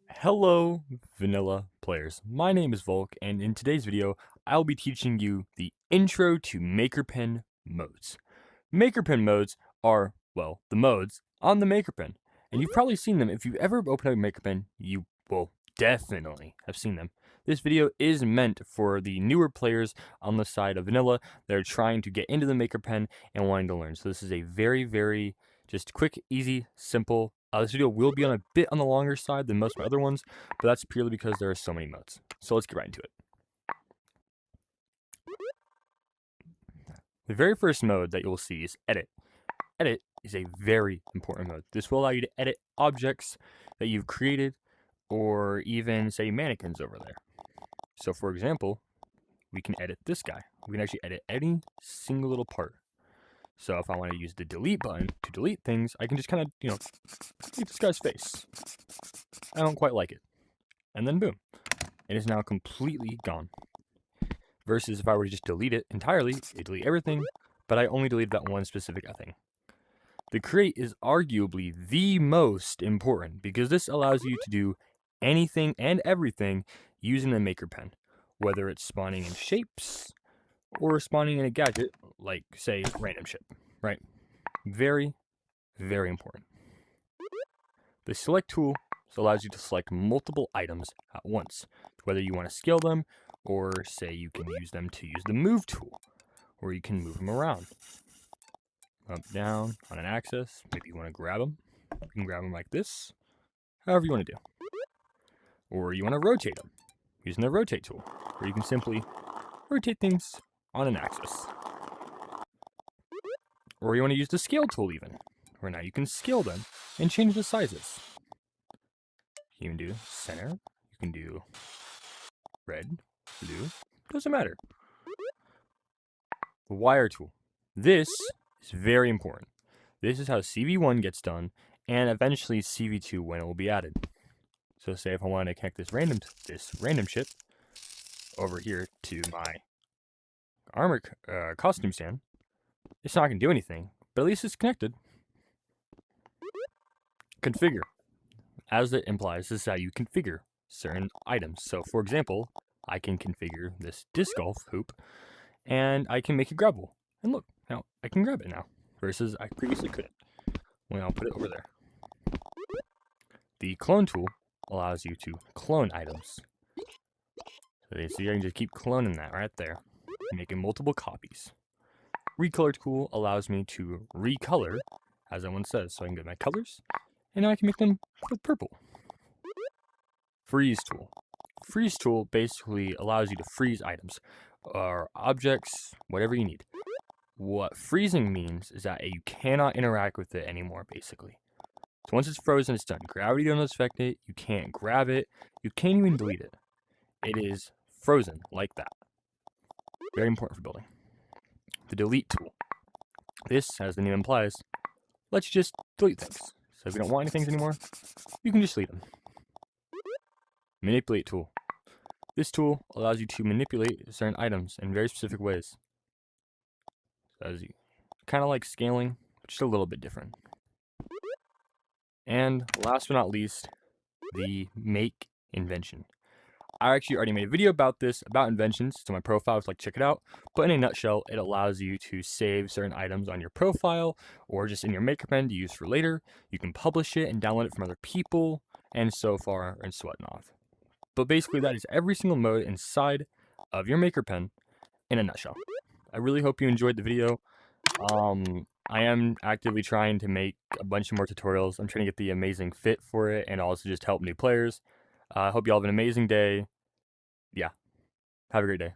Hello, vanilla players. My name is Volk, and in today's video, I'll be teaching you the intro to makerpen modes. Makerpen modes are, well, the modes on the makerpen, and you've probably seen them. If you've ever opened a makerpen, you will definitely have seen them. This video is meant for the newer players on the side of vanilla that are trying to get into the makerpen and wanting to learn. So this is a very just quick, easy, simple. This video will be on a bit on the longer side than most of my other ones, but that's purely because there are so many modes. So let's get right into it. The very first mode that you'll see is edit. Edit is a very important mode. This will allow you to edit objects that you've created or even, say, mannequins over there. So for example, we can edit this guy. We can actually edit any single little part. So if I want to use the delete button to delete things, I can just kind of, delete this guy's face. I don't quite like it. And then boom, it is now completely gone. Versus if I were to just delete it entirely, it delete everything, but I only deleted that one specific thing. The create is arguably the most important because this allows you to do anything and everything using the makerpen, whether it's spawning in shapes or spawning in a gadget like, say, random ship, right? Very important. The select tool allows you to select multiple items at once, whether you want to scale them or say you can use them to use the move tool, or you can move them around. Up, down, on an axis. Maybe you want to grab them. You can grab them like this, however you want to do. Or you want to rotate them using the rotate tool, where you can simply rotate things on an axis. Or you want to use the scale tool even, where now you can scale them and change the sizes. You can do center, you can do red, blue, doesn't matter. The wire tool. This is very important. This is how CV1 gets done, and eventually CV2 when it will be added. So say if I want to connect this random ship over here to my armor costume stand, it's not going to do anything, but at least it's connected. Configure. As it implies, this is how you configure certain items. So for example, I can configure this disc golf hoop, and I can make it grabbable. And look, now I can grab it now, versus I previously couldn't. Well, I'll put it over there. The clone tool allows you to clone items. So you see, I can just keep cloning that right there, making multiple copies. Recolor tool allows me to recolor, as that one says. So I can get my colors, and now I can make them with purple. Freeze tool. Freeze tool basically allows you to freeze items or objects, whatever you need. What freezing means is that you cannot interact with it anymore, basically. So once it's frozen, it's done. Gravity doesn't affect it. You can't grab it. You can't even delete it. It is frozen like that. Very important for building. The delete tool. This, as the name implies, lets you just delete things. So if you don't want any things anymore, you can just delete them. Manipulate tool. This tool allows you to manipulate certain items in very specific ways. As you kind of like scaling, just a little bit different. And last but not least, the make invention. I actually already made a video about this, about inventions, to my profile, so check it out. But in a nutshell, it allows you to save certain items on your profile or just in your makerpen to use for later. You can publish it and download it from other people, and so far and so whatnot. But basically, that is every single mode inside of your makerpen in a nutshell. I really hope you enjoyed the video. I am actively trying to make a bunch of more tutorials. I'm trying to get the amazing fit for it and also just help new players. I hope you all have an amazing day. Yeah, have a great day.